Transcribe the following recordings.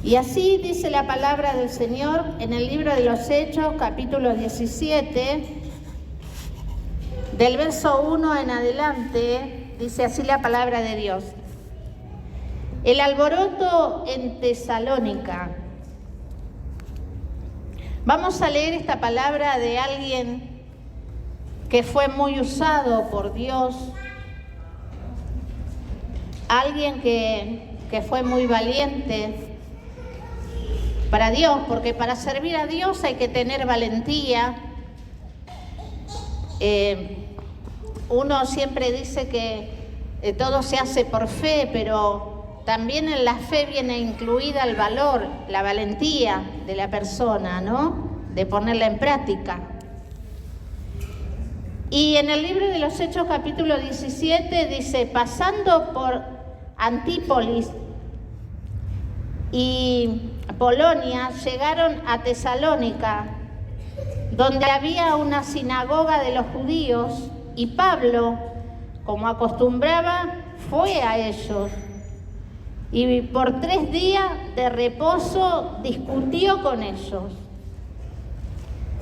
Y así dice la palabra del Señor en el libro de los Hechos, capítulo 17, del verso 1 en adelante, dice así la palabra de Dios. El alboroto en Tesalónica. Vamos a leer esta palabra de alguien que fue muy usado por Dios, alguien que fue muy valiente para Dios, porque para servir a Dios hay que tener valentía. Uno siempre dice que todo se hace por fe, pero también en la fe viene incluida el valor, la valentía de la persona, ¿no? De ponerla en práctica. Y en el libro de los Hechos, capítulo 17, dice, pasando por Antípolis y Polonia, llegaron a Tesalónica, donde había una sinagoga de los judíos, y Pablo, como acostumbraba, fue a ellos. Y por 3 días de reposo discutió con ellos,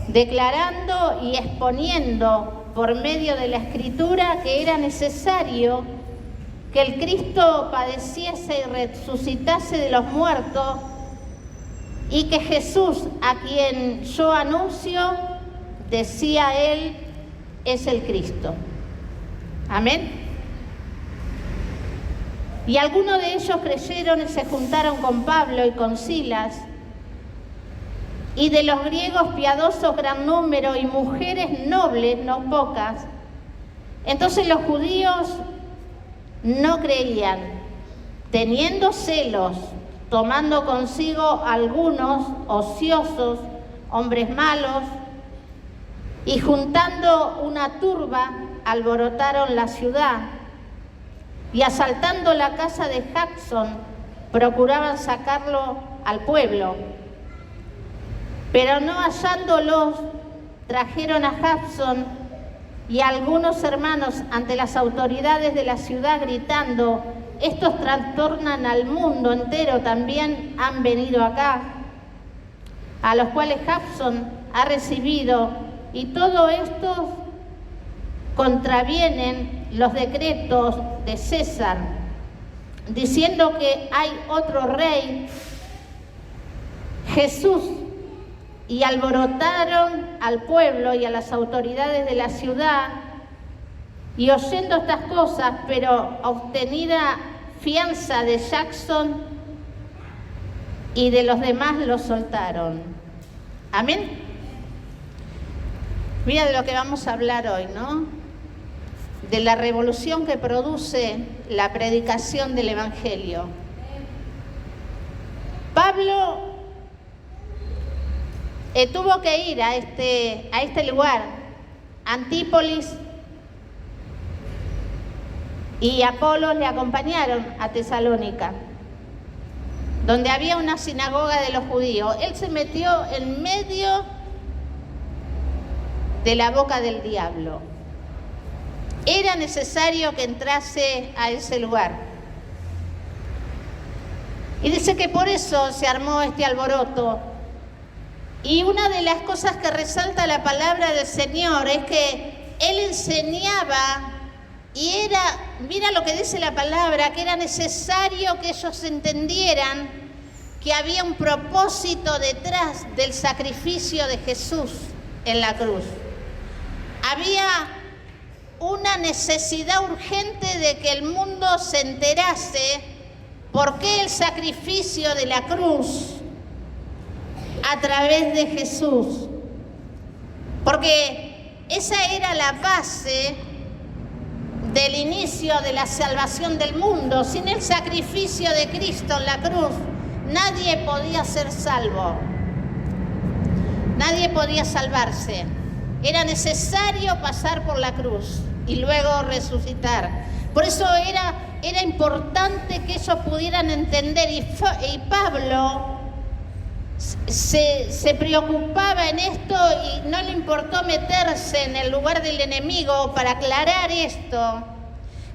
declarando y exponiendo por medio de la Escritura que era necesario que el Cristo padeciese y resucitase de los muertos, y que Jesús, a quien yo anuncio, decía él, es el Cristo. Amén. Y algunos de ellos creyeron y se juntaron con Pablo y con Silas, y de los griegos piadosos gran número y mujeres nobles no pocas. Entonces los judíos no creían, teniendo celos, tomando consigo algunos ociosos, hombres malos, y juntando una turba, alborotaron la ciudad, y asaltando la casa de Jackson, procuraban sacarlo al pueblo. Pero no hallándolos, trajeron a Jackson y a algunos hermanos ante las autoridades de la ciudad, gritando, estos trastornan al mundo entero, también han venido acá, a los cuales Jackson ha recibido, y todo esto contravienen los decretos de César, diciendo que hay otro rey, Jesús, y alborotaron al pueblo y a las autoridades de la ciudad, y oyendo estas cosas, pero obtenida fianza de Jackson y de los demás, los soltaron. Amén. Mira de lo que vamos a hablar hoy, ¿no? De la revolución que produce la predicación del Evangelio. Pablo tuvo que ir a este lugar, Antípolis, y Apolos le acompañaron a Tesalónica, donde había una sinagoga de los judíos. Él se metió en medio de la boca del diablo. Era necesario que entrase a ese lugar. Y dice que por eso se armó este alboroto. Y una de las cosas que resalta la palabra del Señor es que Él enseñaba, y mira lo que dice la palabra, que era necesario que ellos entendieran que había un propósito detrás del sacrificio de Jesús en la cruz. Había una necesidad urgente de que el mundo se enterase por qué el sacrificio de la cruz a través de Jesús. Porque esa era la base del inicio de la salvación del mundo. Sin el sacrificio de Cristo en la cruz, nadie podía ser salvo. Nadie podía salvarse. Era necesario pasar por la cruz y luego resucitar. Por eso era importante que ellos pudieran entender, y Pablo se preocupaba en esto y no le importó meterse en el lugar del enemigo para aclarar esto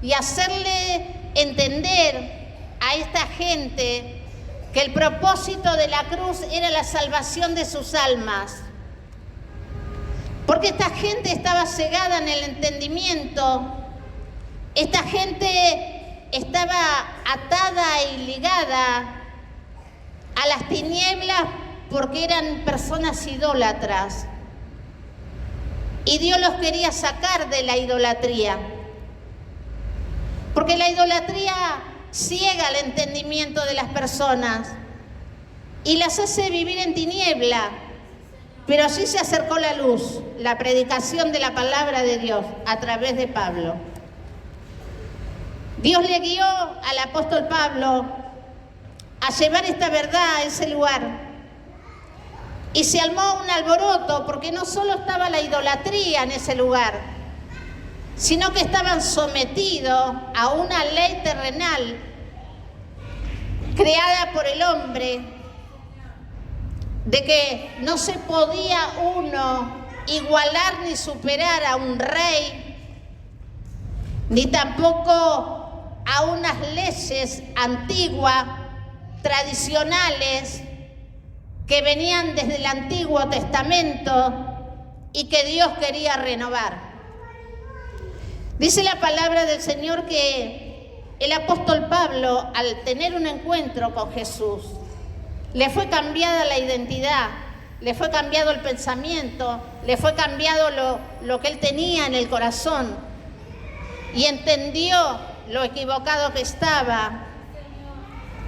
y hacerle entender a esta gente que el propósito de la cruz era la salvación de sus almas. Porque esta gente estaba cegada en el entendimiento, esta gente estaba atada y ligada a las tinieblas porque eran personas idólatras. Y Dios los quería sacar de la idolatría. Porque la idolatría ciega el entendimiento de las personas y las hace vivir en tiniebla. Pero así se acercó la luz, la predicación de la palabra de Dios a través de Pablo. Dios le guió al apóstol Pablo a llevar esta verdad a ese lugar. Y se armó un alboroto porque no solo estaba la idolatría en ese lugar, sino que estaban sometidos a una ley terrenal creada por el hombre, de que no se podía uno igualar ni superar a un rey, ni tampoco a unas leyes antiguas, tradicionales, que venían desde el Antiguo Testamento y que Dios quería renovar. Dice la palabra del Señor que el apóstol Pablo, al tener un encuentro con Jesús, le fue cambiada la identidad, le fue cambiado el pensamiento, le fue cambiado lo que él tenía en el corazón y entendió lo equivocado que estaba.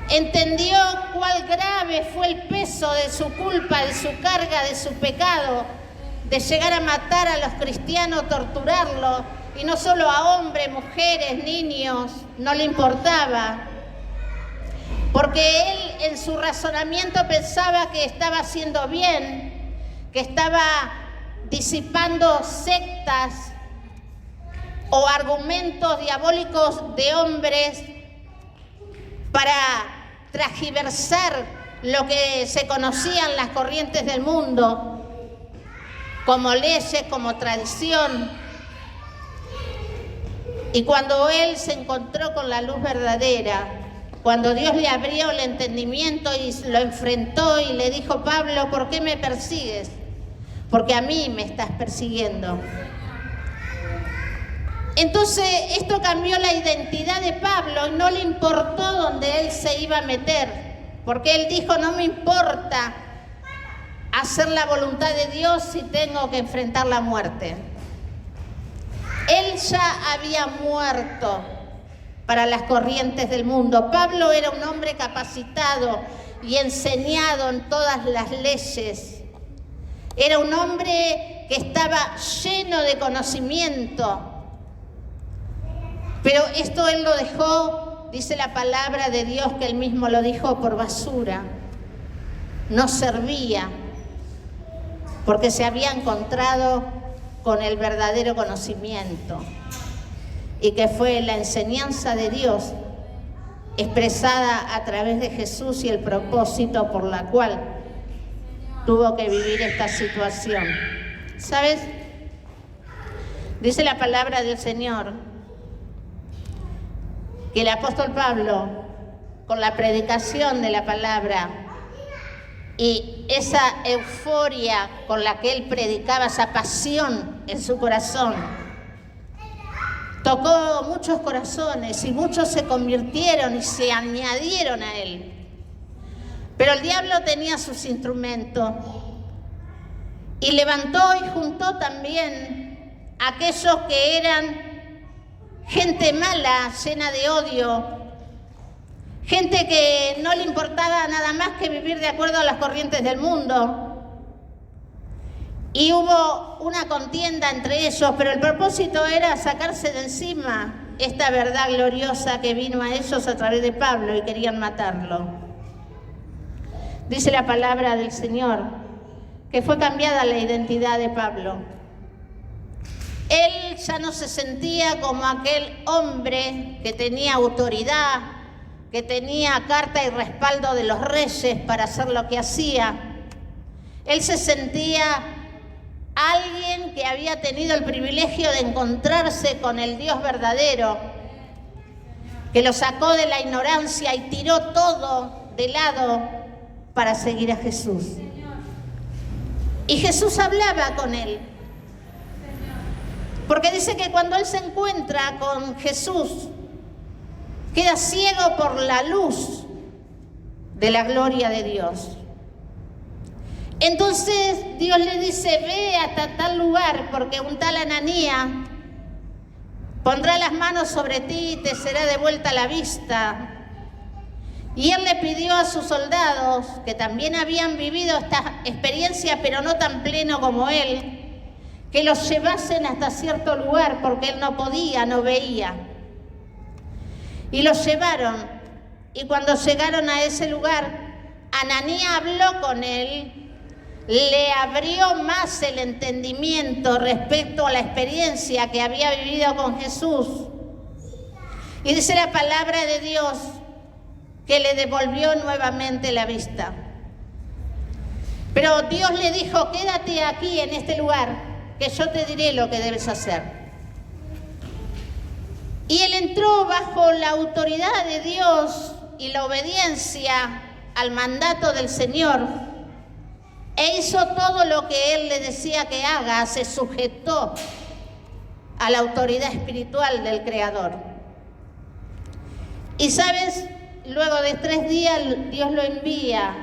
Entendió cuál grave fue el peso de su culpa, de su carga, de su pecado, de llegar a matar a los cristianos, torturarlos, y no solo a hombres, mujeres, niños, no le importaba. Porque él en su razonamiento pensaba que estaba haciendo bien, que estaba disipando sectas o argumentos diabólicos de hombres para transgiversar lo que se conocían las corrientes del mundo, como leyes, como tradición. Y cuando él se encontró con la luz verdadera, cuando Dios le abrió el entendimiento y lo enfrentó y le dijo: Pablo, ¿por qué me persigues? Porque a mí me estás persiguiendo. Entonces esto cambió la identidad de Pablo y no le importó dónde él se iba a meter, porque él dijo: no me importa hacer la voluntad de Dios si tengo que enfrentar la muerte. Él ya había muerto para las corrientes del mundo. Pablo era un hombre capacitado y enseñado en todas las leyes. Era un hombre que estaba lleno de conocimiento. Pero esto él lo dejó, dice la palabra de Dios, que él mismo lo dijo, por basura. No servía, porque se había encontrado con el verdadero conocimiento, y que fue la enseñanza de Dios expresada a través de Jesús y el propósito por la cual tuvo que vivir esta situación. ¿Sabes? Dice la palabra del Señor que el apóstol Pablo, con la predicación de la palabra y esa euforia con la que él predicaba, esa pasión en su corazón, tocó muchos corazones y muchos se convirtieron y se añadieron a él. Pero el diablo tenía sus instrumentos y levantó y juntó también a aquellos que eran gente mala, llena de odio, gente que no le importaba nada más que vivir de acuerdo a las corrientes del mundo. Y hubo una contienda entre ellos, pero el propósito era sacarse de encima esta verdad gloriosa que vino a ellos a través de Pablo, y querían matarlo. Dice la palabra del Señor que fue cambiada la identidad de Pablo. Él ya no se sentía como aquel hombre que tenía autoridad, que tenía carta y respaldo de los reyes para hacer lo que hacía. Él se sentía alguien que había tenido el privilegio de encontrarse con el Dios verdadero, que lo sacó de la ignorancia y tiró todo de lado para seguir a Jesús. Y Jesús hablaba con él. Porque dice que cuando él se encuentra con Jesús, queda ciego por la luz de la gloria de Dios. Entonces Dios le dice, ve hasta tal lugar, porque un tal Ananías pondrá las manos sobre ti y te será devuelta la vista. Y él le pidió a sus soldados, que también habían vivido esta experiencia, pero no tan pleno como él, que los llevasen hasta cierto lugar, porque él no podía, no veía. Y los llevaron, y cuando llegaron a ese lugar, Ananías habló con él, le abrió más el entendimiento respecto a la experiencia que había vivido con Jesús. Y dice la palabra de Dios que le devolvió nuevamente la vista. Pero Dios le dijo, quédate aquí en este lugar, que yo te diré lo que debes hacer. Y él entró bajo la autoridad de Dios y la obediencia al mandato del Señor, e hizo todo lo que él le decía que haga, se sujetó a la autoridad espiritual del Creador. Y sabes, luego de 3 días Dios lo envía,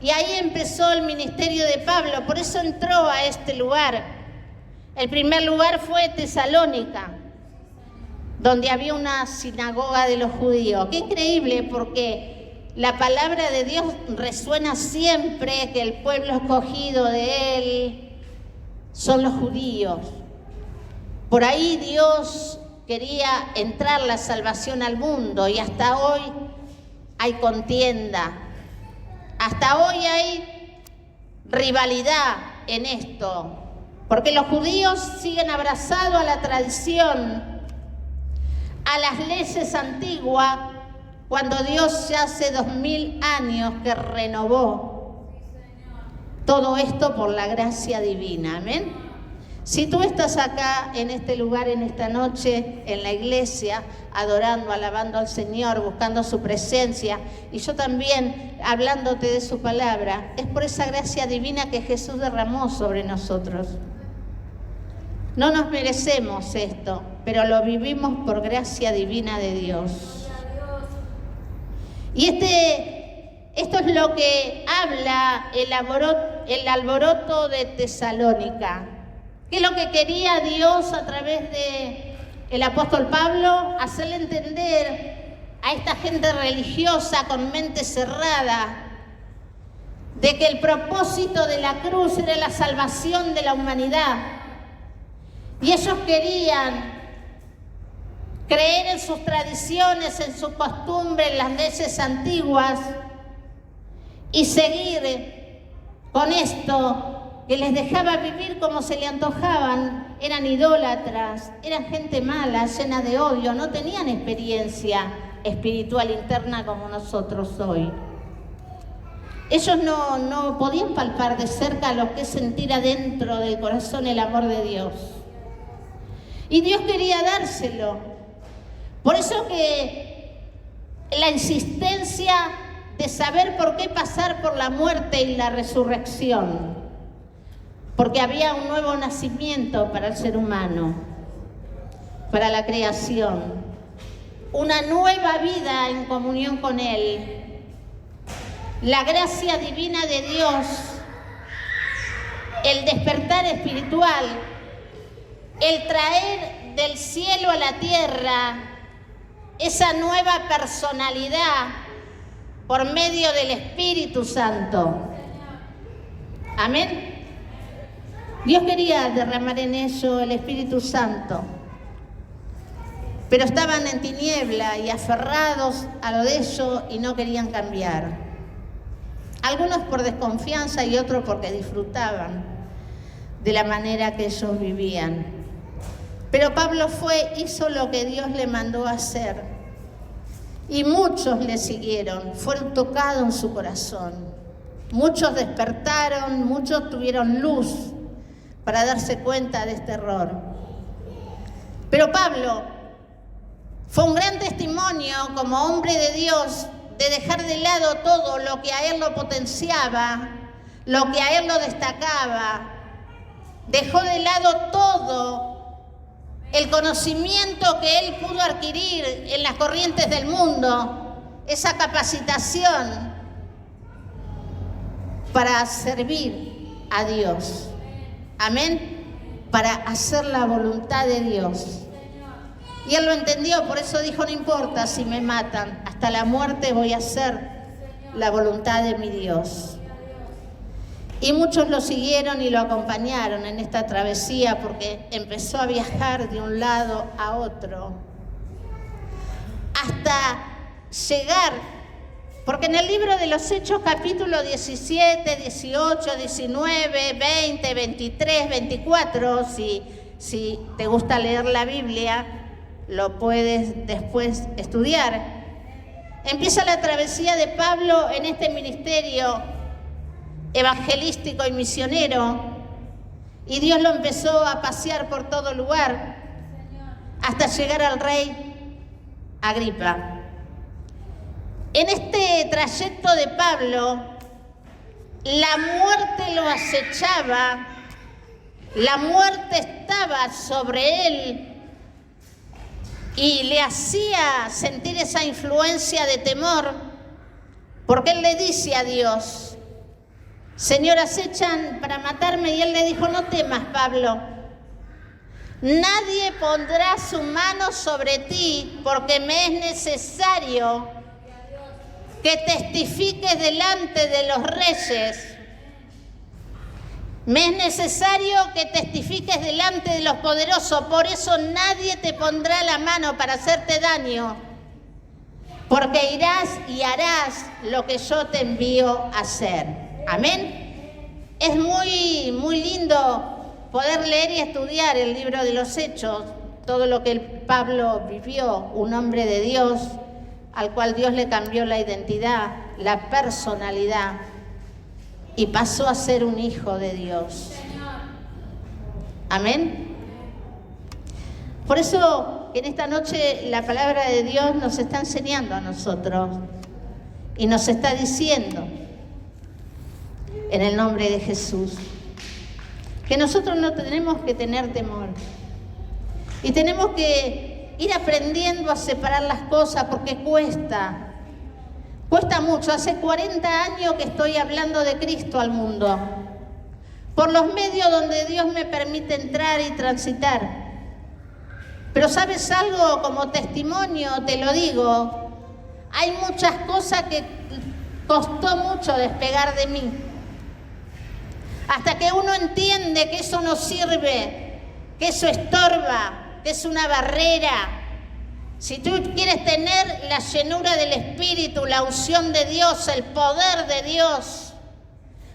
y ahí empezó el ministerio de Pablo. Por eso entró a este lugar. El primer lugar fue Tesalónica, donde había una sinagoga de los judíos. Qué increíble, porque la palabra de Dios resuena siempre que el pueblo escogido de Él son los judíos. Por ahí Dios quería entrar la salvación al mundo, y hasta hoy hay contienda. Hasta hoy hay rivalidad en esto, porque los judíos siguen abrazados a la tradición, a las leyes antiguas, cuando Dios ya hace 2000 años que renovó todo esto por la gracia divina. Amén. Si tú estás acá en este lugar, en esta noche, en la iglesia, adorando, alabando al Señor, buscando su presencia, y yo también hablándote de su palabra, es por esa gracia divina que Jesús derramó sobre nosotros. No nos merecemos esto, pero lo vivimos por gracia divina de Dios. Y esto es lo que habla el alboroto de Tesalónica. ¿Qué es lo que quería Dios a través del apóstol Pablo? Hacerle entender a esta gente religiosa con mente cerrada de que el propósito de la cruz era la salvación de la humanidad. Y ellos querían creer en sus tradiciones, en sus costumbres, en las leyes antiguas, y seguir con esto que les dejaba vivir como se le antojaban. Eran idólatras, eran gente mala, llena de odio, no tenían experiencia espiritual interna como nosotros hoy. Ellos no podían palpar de cerca lo que es sentir adentro del corazón el amor de Dios. Y Dios quería dárselo. Por eso que la insistencia de saber por qué pasar por la muerte y la resurrección. Porque había un nuevo nacimiento para el ser humano, para la creación, una nueva vida en comunión con Él. La gracia divina de Dios, el despertar espiritual, el traer del cielo a la tierra esa nueva personalidad por medio del Espíritu Santo. Amén. Dios quería derramar en ellos el Espíritu Santo, pero estaban en tiniebla y aferrados a lo de ellos y no querían cambiar. Algunos por desconfianza y otros porque disfrutaban de la manera que ellos vivían. Pero Pablo hizo lo que Dios le mandó a hacer, y muchos le siguieron, fueron tocados en su corazón. Muchos despertaron, muchos tuvieron luz para darse cuenta de este error. Pero Pablo fue un gran testimonio como hombre de Dios de dejar de lado todo lo que a él lo potenciaba, lo que a él lo destacaba. Dejó de lado todo el conocimiento que él pudo adquirir en las corrientes del mundo, esa capacitación para servir a Dios. Amén. Para hacer la voluntad de Dios. Y él lo entendió, por eso dijo, no importa si me matan, hasta la muerte voy a hacer la voluntad de mi Dios. Y muchos lo siguieron y lo acompañaron en esta travesía porque empezó a viajar de un lado a otro. Hasta llegar, porque en el libro de los Hechos capítulo 17, 18, 19, 20, 23, 24, si te gusta leer la Biblia, lo puedes después estudiar. Empieza la travesía de Pablo en este ministerio evangelístico y misionero, y Dios lo empezó a pasear por todo lugar hasta llegar al rey Agripa. En este trayecto de Pablo, la muerte lo acechaba, la muerte estaba sobre él y le hacía sentir esa influencia de temor, porque él le dice a Dios, Señor, acechan para matarme, y él le dijo, no temas, Pablo, nadie pondrá su mano sobre ti, porque me es necesario que testifiques delante de los reyes. Me es necesario que testifiques delante de los poderosos, por eso nadie te pondrá la mano para hacerte daño, porque irás y harás lo que yo te envío a hacer. Amén. Es muy, muy lindo poder leer y estudiar el libro de los Hechos, todo lo que Pablo vivió, un hombre de Dios, al cual Dios le cambió la identidad, la personalidad, y pasó a ser un hijo de Dios. Amén. Por eso en esta noche la palabra de Dios nos está enseñando a nosotros y nos está diciendo, en el nombre de Jesús, que nosotros no tenemos que tener temor y tenemos que ir aprendiendo a separar las cosas, porque cuesta mucho. Hace 40 años que estoy hablando de Cristo al mundo, por los medios donde Dios me permite entrar y transitar. Pero ¿sabes algo? Como testimonio te lo digo, hay muchas cosas que costó mucho despegar de mí. Hasta que uno entiende que eso no sirve, que eso estorba, que es una barrera. Si tú quieres tener la llenura del Espíritu, la unción de Dios, el poder de Dios,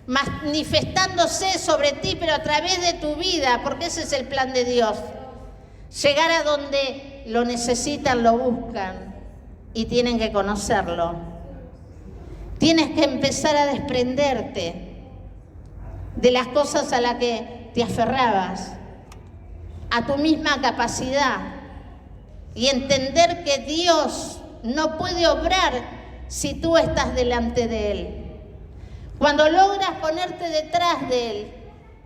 manifestándose sobre ti, pero a través de tu vida, porque ese es el plan de Dios. Llegar a donde lo necesitan, lo buscan y tienen que conocerlo. Tienes que empezar a desprenderte de las cosas a las que te aferrabas, a tu misma capacidad, y entender que Dios no puede obrar si tú estás delante de Él. Cuando logras ponerte detrás de Él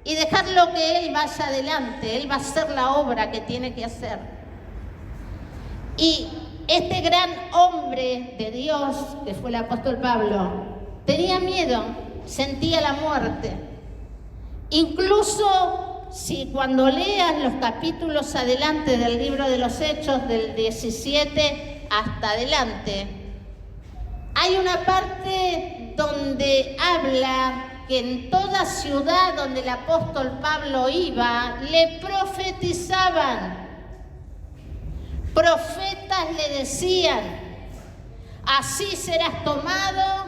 y dejarlo que Él vaya adelante, Él va a hacer la obra que tiene que hacer. Y este gran hombre de Dios, que fue el apóstol Pablo, tenía miedo, sentía la muerte. Incluso si cuando leas los capítulos adelante del libro de los Hechos, del 17 hasta adelante, hay una parte donde habla que en toda ciudad donde el apóstol Pablo iba, le profetizaban. Profetas le decían, así serás tomado,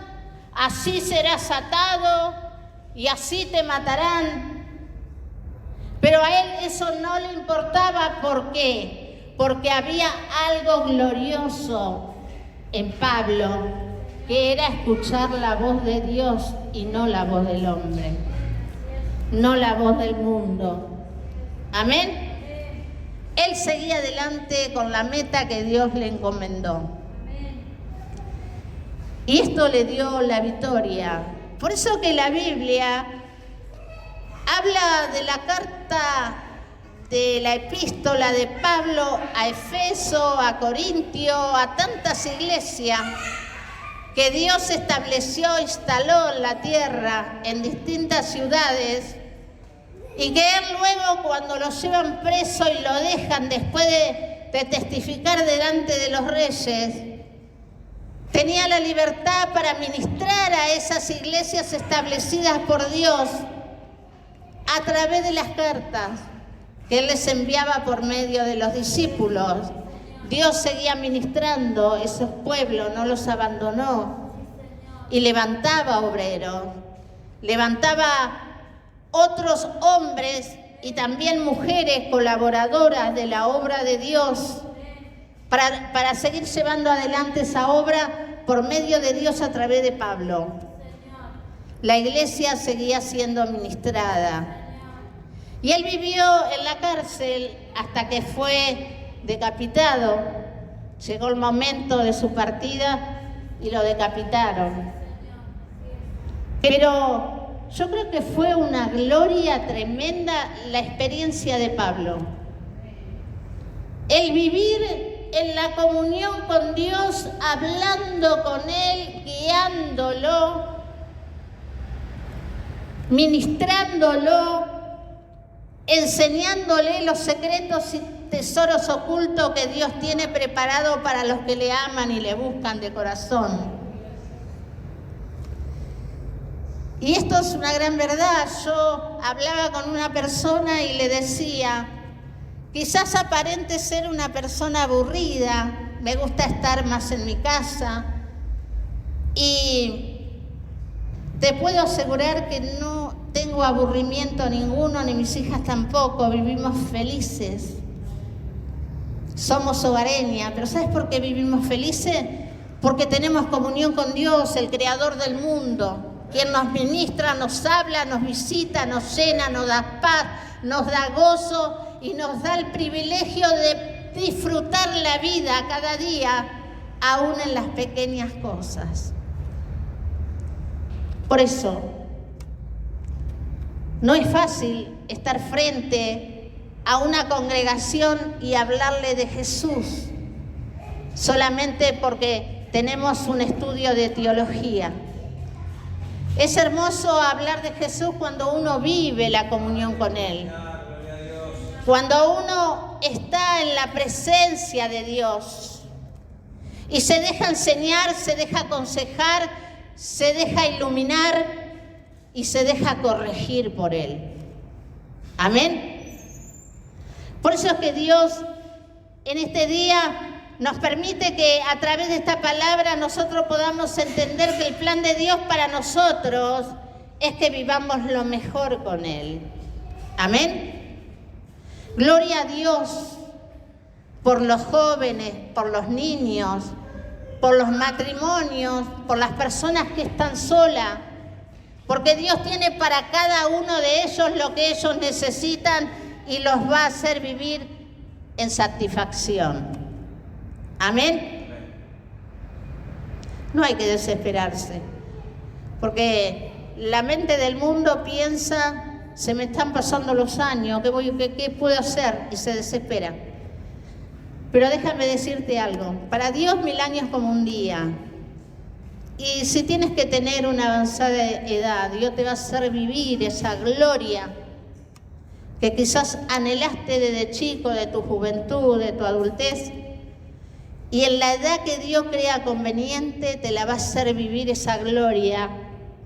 así serás atado, y así te matarán. Pero a él eso no le importaba. ¿Por qué? Porque había algo glorioso en Pablo, que era escuchar la voz de Dios y no la voz del hombre, no la voz del mundo. Amén. Él seguía adelante con la meta que Dios le encomendó. Y esto le dio la victoria. Por eso que la Biblia habla de la carta, de la epístola de Pablo a Efeso, a Corintio, a tantas iglesias que Dios estableció, instaló en la tierra, en distintas ciudades, y que Él luego, cuando lo llevan preso y lo dejan después de testificar delante de los reyes, tenía la libertad para ministrar a esas iglesias establecidas por Dios a través de las cartas que Él les enviaba por medio de los discípulos. Dios seguía ministrando esos pueblos, no los abandonó, y levantaba obreros, levantaba otros hombres y también mujeres colaboradoras de la obra de Dios para seguir llevando adelante esa obra por medio de Dios a través de Pablo. La iglesia seguía siendo ministrada. Y él vivió en la cárcel hasta que fue decapitado. Llegó el momento de su partida y lo decapitaron. Pero yo creo que fue una gloria tremenda la experiencia de Pablo. El vivir en la comunión con Dios, hablando con Él, guiándolo, ministrándolo, enseñándole los secretos y tesoros ocultos que Dios tiene preparado para los que le aman y le buscan de corazón. Y esto es una gran verdad. Yo hablaba con una persona y le decía, quizás aparente ser una persona aburrida, me gusta estar más en mi casa, y te puedo asegurar que no tengo aburrimiento ninguno, ni mis hijas tampoco, vivimos felices. Somos hogareñas, pero ¿sabes por qué vivimos felices? Porque tenemos comunión con Dios, el creador del mundo, quien nos ministra, nos habla, nos visita, nos llena, nos da paz, nos da gozo y nos da el privilegio de disfrutar la vida cada día, aún en las pequeñas cosas. Por eso, no es fácil estar frente a una congregación y hablarle de Jesús solamente porque tenemos un estudio de teología. Es hermoso hablar de Jesús cuando uno vive la comunión con Él, cuando uno está en la presencia de Dios y se deja enseñar, se deja aconsejar, se deja iluminar y se deja corregir por Él. Amén. Por eso es que Dios en este día nos permite que a través de esta palabra nosotros podamos entender que el plan de Dios para nosotros es que vivamos lo mejor con Él. Amén. Gloria a Dios por los jóvenes, por los niños, por los matrimonios, por las personas que están solas, porque Dios tiene para cada uno de ellos lo que ellos necesitan y los va a hacer vivir en satisfacción. Amén. No hay que desesperarse, porque la mente del mundo piensa, se me están pasando los años, ¿qué puedo hacer? Y se desespera. Pero déjame decirte algo, para Dios 1000 años como un día. Y si tienes que tener una avanzada edad, Dios te va a hacer vivir esa gloria que quizás anhelaste desde chico, de tu juventud, de tu adultez. Y en la edad que Dios crea conveniente, te la va a hacer vivir esa gloria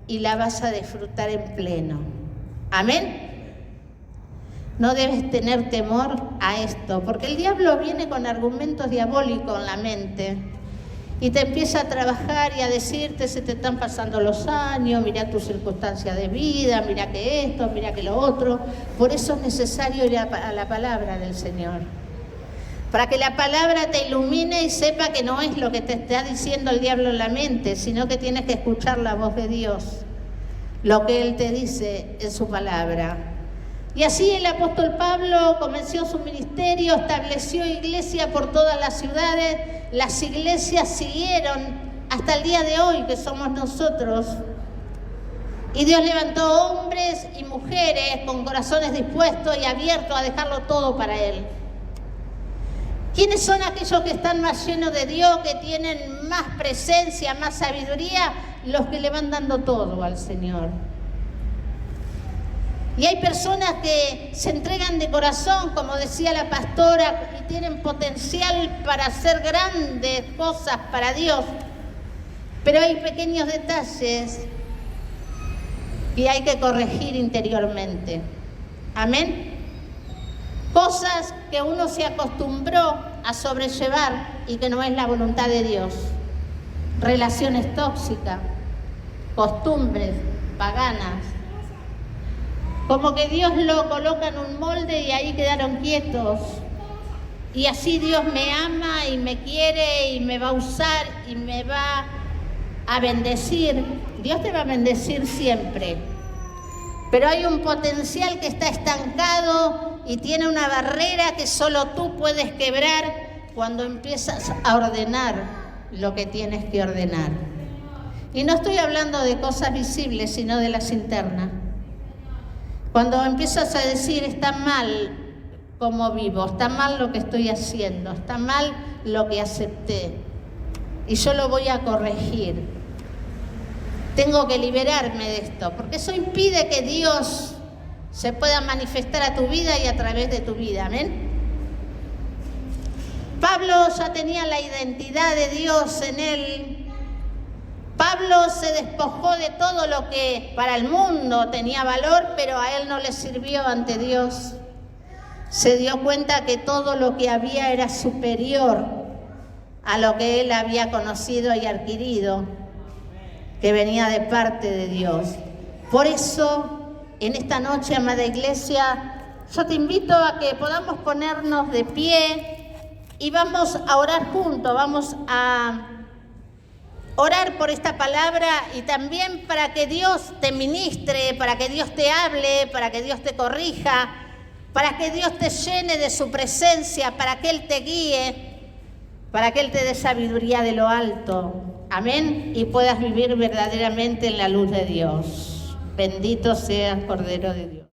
y la vas a disfrutar en pleno. Amén. No debes tener temor a esto, porque el diablo viene con argumentos diabólicos en la mente y te empieza a trabajar y a decirte, se te están pasando los años, mira tus circunstancias de vida, mira que esto, mira que lo otro. Por eso es necesario ir a la palabra del Señor, para que la palabra te ilumine y sepa que no es lo que te está diciendo el diablo en la mente, sino que tienes que escuchar la voz de Dios, lo que Él te dice en su palabra. Y así el apóstol Pablo comenzó su ministerio, estableció iglesia por todas las ciudades, las iglesias siguieron hasta el día de hoy, que somos nosotros. Y Dios levantó hombres y mujeres con corazones dispuestos y abiertos a dejarlo todo para Él. ¿Quiénes son aquellos que están más llenos de Dios, que tienen más presencia, más sabiduría? Los que le van dando todo al Señor. Y hay personas que se entregan de corazón, como decía la pastora, y tienen potencial para hacer grandes cosas para Dios. Pero hay pequeños detalles que hay que corregir interiormente. Amén. Cosas que uno se acostumbró a sobrellevar y que no es la voluntad de Dios. Relaciones tóxicas, costumbres paganas. Como que Dios lo coloca en un molde y ahí quedaron quietos. Y así Dios me ama y me quiere y me va a usar y me va a bendecir. Dios te va a bendecir siempre. Pero hay un potencial que está estancado y tiene una barrera que solo tú puedes quebrar cuando empiezas a ordenar lo que tienes que ordenar. Y no estoy hablando de cosas visibles, sino de las internas. Cuando empiezas a decir, está mal como vivo, está mal lo que estoy haciendo, está mal lo que acepté, y yo lo voy a corregir. Tengo que liberarme de esto, porque eso impide que Dios se pueda manifestar a tu vida y a través de tu vida. Amén. Pablo ya tenía la identidad de Dios en él. Pablo se despojó de todo lo que para el mundo tenía valor, pero a él no le sirvió ante Dios. Se dio cuenta que todo lo que había era superior a lo que él había conocido y adquirido, que venía de parte de Dios. Por eso, en esta noche, amada iglesia, yo te invito a que podamos ponernos de pie y vamos a orar juntos, vamos a orar por esta palabra y también para que Dios te ministre, para que Dios te hable, para que Dios te corrija, para que Dios te llene de su presencia, para que Él te guíe, para que Él te dé sabiduría de lo alto. Amén. Y puedas vivir verdaderamente en la luz de Dios. Bendito seas, Cordero de Dios.